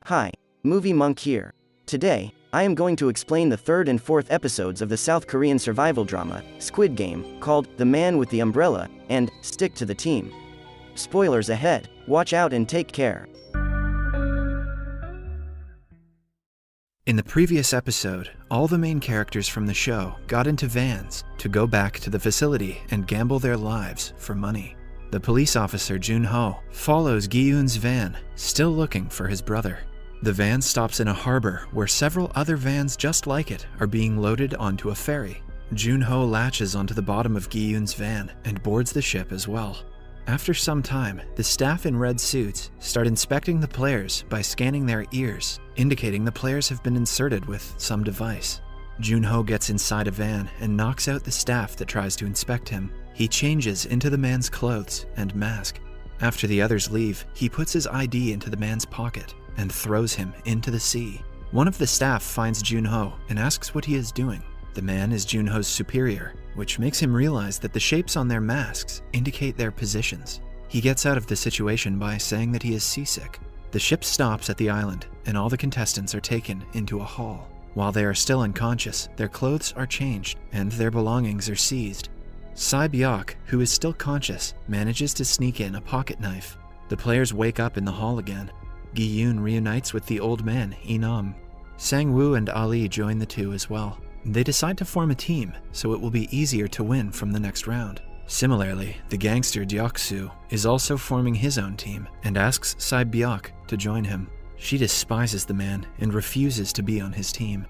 Hi, Movie Monk here. Today, I am going to explain the third and fourth episodes of the South Korean survival drama, Squid Game, called The Man with the Umbrella, and Stick to the Team. Spoilers ahead, watch out and take care. In the previous episode, all the main characters from the show got into vans to go back to the facility and gamble their lives for money. The police officer Jun-ho follows Gi-yoon's van, still looking for his brother. The van stops in a harbor where several other vans just like it are being loaded onto a ferry. Jun-ho latches onto the bottom of Gi-yoon's van and boards the ship as well. After some time, the staff in red suits start inspecting the players by scanning their ears, indicating the players have been inserted with some device. Jun-ho gets inside a van and knocks out the staff that tries to inspect him. He changes into the man's clothes and mask. After the others leave, he puts his ID into the man's pocket and throws him into the sea. One of the staff finds Jun-ho and asks what he is doing. The man is Jun-ho's superior, which makes him realize that the shapes on their masks indicate their positions. He gets out of the situation by saying that he is seasick. The ship stops at the island, and all the contestants are taken into a hall. While they are still unconscious, their clothes are changed, and their belongings are seized. Sae-byok, who is still conscious, manages to sneak in a pocket knife. The players wake up in the hall again. Gi-yoon reunites with the old man, Inam. Sang-woo and Ali join the two as well. They decide to form a team, so it will be easier to win from the next round. Similarly, the gangster Yeong-su is also forming his own team and asks Sae-byok to join him. She despises the man and refuses to be on his team.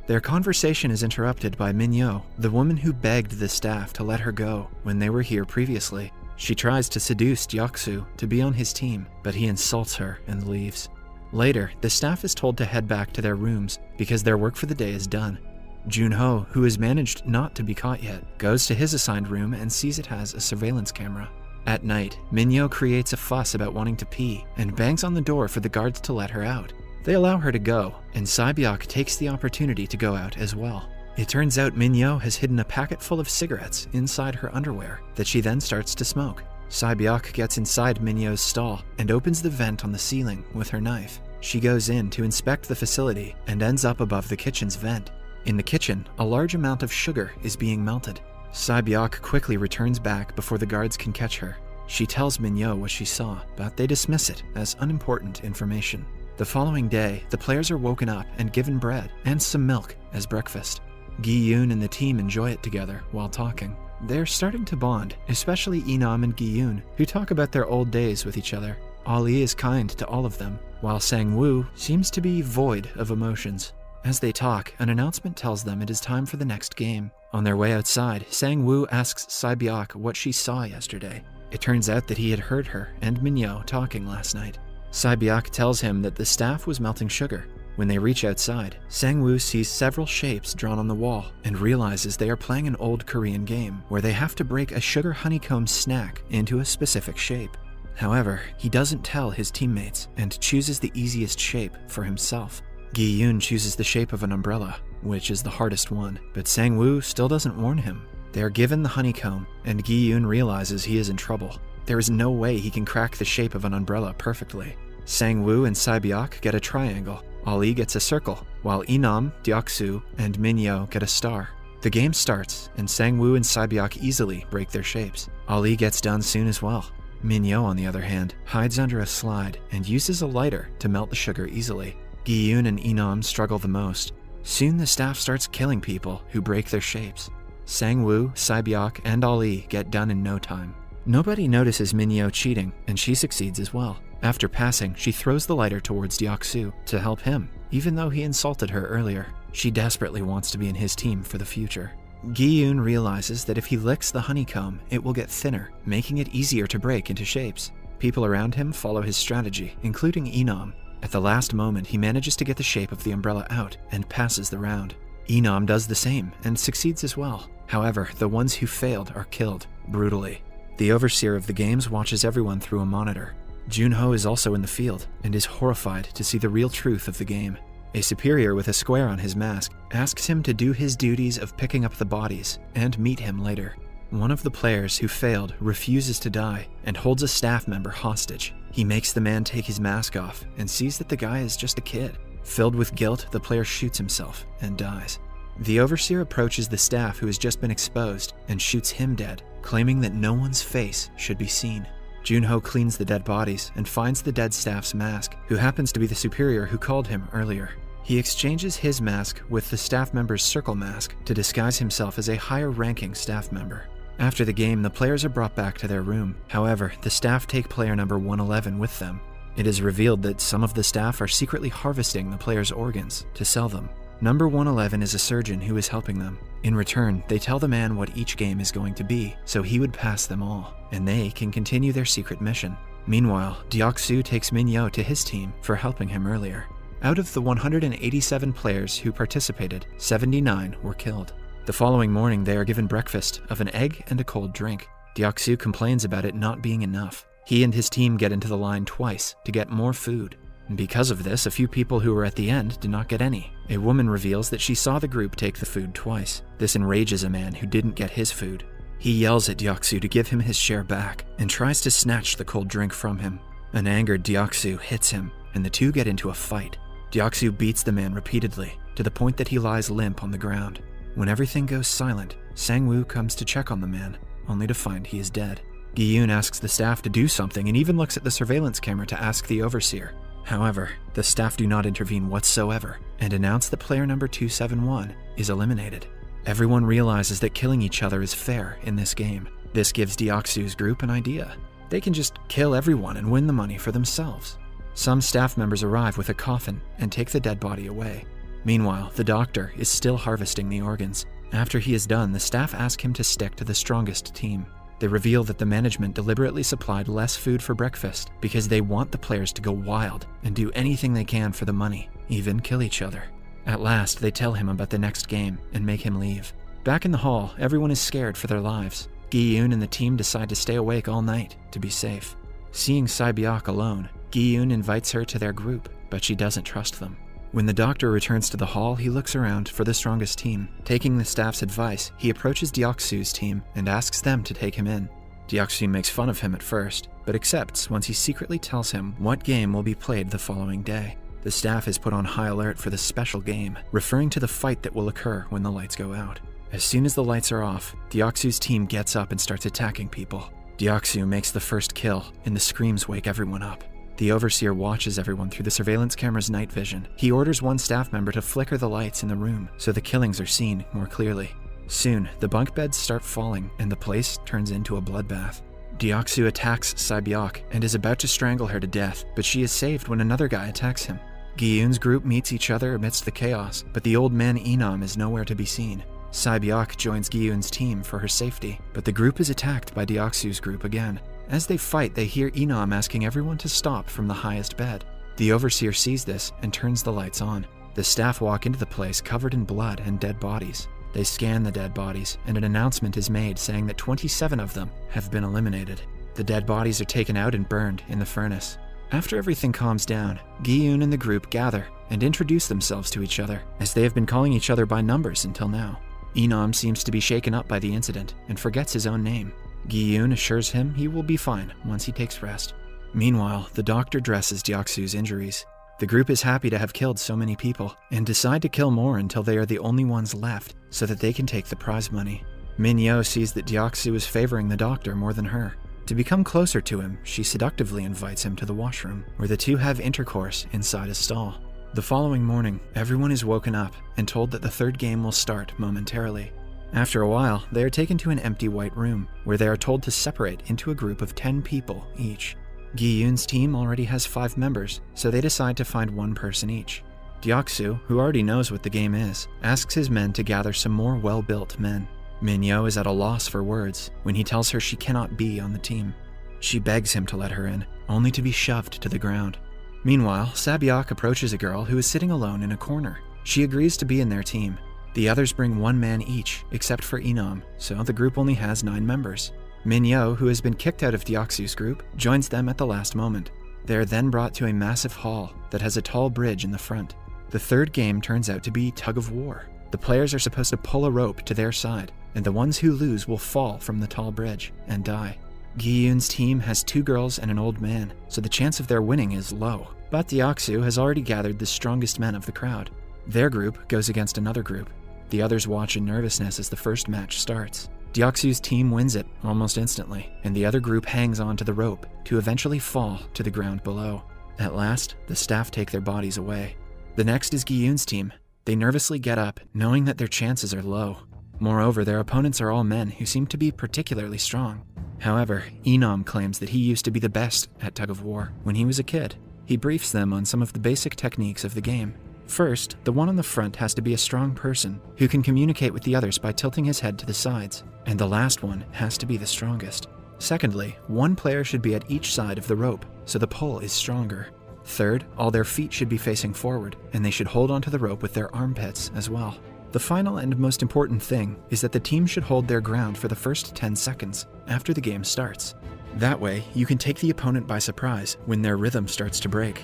Their conversation is interrupted by Min-yo, the woman who begged the staff to let her go when they were here previously. She tries to seduce Yeong-su to be on his team, but he insults her and leaves. Later, the staff is told to head back to their rooms because their work for the day is done. Jun-ho, who has managed not to be caught yet, goes to his assigned room and sees it has a surveillance camera. At night, Min-yo creates a fuss about wanting to pee and bangs on the door for the guards to let her out. They allow her to go, and Sae-byok takes the opportunity to go out as well. It turns out Min-yo has hidden a packet full of cigarettes inside her underwear that she then starts to smoke. Sae-byok gets inside Min-yo's stall and opens the vent on the ceiling with her knife. She goes in to inspect the facility and ends up above the kitchen's vent. In the kitchen, a large amount of sugar is being melted. Sae-byok quickly returns back before the guards can catch her. She tells Min-yo what she saw, but they dismiss it as unimportant information. The following day, the players are woken up and given bread and some milk as breakfast. Gi-yoon and the team enjoy it together while talking. They're starting to bond, especially Inam and Gi-yoon, who talk about their old days with each other. Ali is kind to all of them, while Sang-woo seems to be void of emotions. As they talk, an announcement tells them it is time for the next game. On their way outside, Sang-woo asks Sae-byok what she saw yesterday. It turns out that he had heard her and Min-yo talking last night. Sae-byok tells him that the staff was melting sugar. When they reach outside, Sang-woo sees several shapes drawn on the wall and realizes they are playing an old Korean game where they have to break a sugar honeycomb snack into a specific shape. However, he doesn't tell his teammates and chooses the easiest shape for himself. Gi-yoon chooses the shape of an umbrella, which is the hardest one, but Sang-woo still doesn't warn him. They are given the honeycomb, and Gi-yoon realizes he is in trouble. There is no way he can crack the shape of an umbrella perfectly. Sang-woo and Sae-byok get a triangle. Ali gets a circle, while Inam, Yeong-su, and Min-yo get a star. The game starts, and Sang-woo and Sae-byok easily break their shapes. Ali gets done soon as well. Min-yo, on the other hand, hides under a slide and uses a lighter to melt the sugar easily. Gi-yoon and Inam struggle the most. Soon the staff starts killing people who break their shapes. Sang-woo, Sae-byok, and Ali get done in no time. Nobody notices Min-yo cheating, and she succeeds as well. After passing, she throws the lighter towards Yeong-su to help him, even though he insulted her earlier. She desperately wants to be in his team for the future. Gi-yoon realizes that if he licks the honeycomb, it will get thinner, making it easier to break into shapes. People around him follow his strategy, including Inam. At the last moment, he manages to get the shape of the umbrella out and passes the round. Inam does the same and succeeds as well. However, the ones who failed are killed brutally. The overseer of the games watches everyone through a monitor. Jun-ho is also in the field and is horrified to see the real truth of the game. A superior with a square on his mask asks him to do his duties of picking up the bodies and meet him later. One of the players who failed refuses to die and holds a staff member hostage. He makes the man take his mask off and sees that the guy is just a kid. Filled with guilt, the player shoots himself and dies. The overseer approaches the staff who has just been exposed and shoots him dead, claiming that no one's face should be seen. Jun-ho cleans the dead bodies and finds the dead staff's mask, who happens to be the superior who called him earlier. He exchanges his mask with the staff member's circle mask to disguise himself as a higher-ranking staff member. After the game, the players are brought back to their room. However, the staff take player number 111 with them. It is revealed that some of the staff are secretly harvesting the players' organs to sell them. Number 111 is a surgeon who is helping them. In return, they tell the man what each game is going to be, so he would pass them all, and they can continue their secret mission. Meanwhile, Yeong-su takes Min-yo to his team for helping him earlier. Out of the 187 players who participated, 79 were killed. The following morning, they are given breakfast of an egg and a cold drink. Yeong-su complains about it not being enough. He and his team get into the line twice to get more food. Because of this, a few people who were at the end did not get any. A woman reveals that she saw the group take the food twice. This enrages a man who didn't get his food. He yells at Yeong-su to give him his share back and tries to snatch the cold drink from him. An angered Yeong-su hits him, and the two get into a fight. Yeong-su beats the man repeatedly, to the point that he lies limp on the ground. When everything goes silent, Sang-woo comes to check on the man, only to find he is dead. Gi-yoon asks the staff to do something and even looks at the surveillance camera to ask the overseer. However, the staff do not intervene whatsoever and announce that player number 271 is eliminated. Everyone realizes that killing each other is fair in this game. This gives Yeong-su's group an idea. They can just kill everyone and win the money for themselves. Some staff members arrive with a coffin and take the dead body away. Meanwhile, the doctor is still harvesting the organs. After he is done, the staff ask him to stick to the strongest team. They reveal that the management deliberately supplied less food for breakfast because they want the players to go wild and do anything they can for the money, even kill each other. At last, they tell him about the next game and make him leave. Back in the hall, everyone is scared for their lives. Gi-yoon and the team decide to stay awake all night to be safe. Seeing Sae-byok alone, Gi-yoon invites her to their group, but she doesn't trust them. When the doctor returns to the hall, he looks around for the strongest team. Taking the staff's advice, he approaches Yeong-su's team and asks them to take him in. Yeong-su makes fun of him at first, but accepts once he secretly tells him what game will be played the following day. The staff is put on high alert for the special game, referring to the fight that will occur when the lights go out. As soon as the lights are off, Yeong-su's team gets up and starts attacking people. Yeong-su makes the first kill, and the screams wake everyone up. The overseer watches everyone through the surveillance camera's night vision. He orders one staff member to flicker the lights in the room so the killings are seen more clearly. Soon, the bunk beds start falling and the place turns into a bloodbath. Yeong-su attacks Sae-byok and is about to strangle her to death, but she is saved when another guy attacks him. Gi-yoon's group meets each other amidst the chaos, but the old man Inam is nowhere to be seen. Sae-byok joins Gi-yoon's team for her safety, but the group is attacked by Yeong-su's group again. As they fight, they hear Inam asking everyone to stop from the highest bed. The overseer sees this and turns the lights on. The staff walk into the place covered in blood and dead bodies. They scan the dead bodies, and an announcement is made saying that 27 of them have been eliminated. The dead bodies are taken out and burned in the furnace. After everything calms down, Gi-yoon and the group gather and introduce themselves to each other, as they have been calling each other by numbers until now. Inam seems to be shaken up by the incident and forgets his own name. Gi-yoon assures him he will be fine once he takes rest. Meanwhile, the doctor dresses Yeong-su's injuries. The group is happy to have killed so many people and decide to kill more until they are the only ones left so that they can take the prize money. Min-yo sees that Yeong-su is favoring the doctor more than her. To become closer to him, she seductively invites him to the washroom, where the two have intercourse inside a stall. The following morning, everyone is woken up and told that the third game will start momentarily. After a while, they are taken to an empty white room, where they are told to separate into a group of 10 people each. Gi-yoon's team already has 5 members, so they decide to find one person each. Yeong-su, who already knows what the game is, asks his men to gather some more well-built men. Min-yo is at a loss for words when he tells her she cannot be on the team. She begs him to let her in, only to be shoved to the ground. Meanwhile, Sae-byok approaches a girl who is sitting alone in a corner. She agrees to be in their team. The others bring 1 man each, except for Inam, so the group only has 9 members. Min-yo, who has been kicked out of Yeong-su's group, joins them at the last moment. They are then brought to a massive hall that has a tall bridge in the front. The third game turns out to be tug of war. The players are supposed to pull a rope to their side, and the ones who lose will fall from the tall bridge and die. Gi-yoon's team has 2 girls and an old man, so the chance of their winning is low. But Yeong-su has already gathered the strongest men of the crowd. Their group goes against another group. The others watch in nervousness as the first match starts. Yeong-su's team wins it almost instantly, and the other group hangs on to the rope to eventually fall to the ground below. At last, the staff take their bodies away. The next is Gi-yoon's team. They nervously get up, knowing that their chances are low. Moreover, their opponents are all men who seem to be particularly strong. However, Enom claims that he used to be the best at tug-of-war when he was a kid. He briefs them on some of the basic techniques of the game. First, the one on the front has to be a strong person who can communicate with the others by tilting his head to the sides, and the last one has to be the strongest. Secondly, one player should be at each side of the rope, so the pull is stronger. Third, all their feet should be facing forward, and they should hold onto the rope with their armpits as well. The final and most important thing is that the team should hold their ground for the first 10 seconds after the game starts. That way, you can take the opponent by surprise when their rhythm starts to break.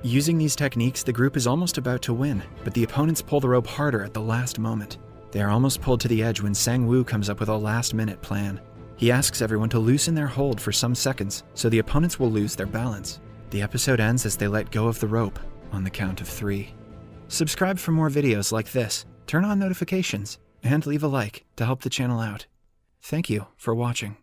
Using these techniques, the group is almost about to win, but the opponents pull the rope harder at the last moment. They are almost pulled to the edge when Sang-woo comes up with a last-minute plan. He asks everyone to loosen their hold for some seconds, so the opponents will lose their balance. The episode ends as they let go of the rope on the count of 3. Subscribe for more videos like this, turn on notifications, and leave a like to help the channel out. Thank you for watching.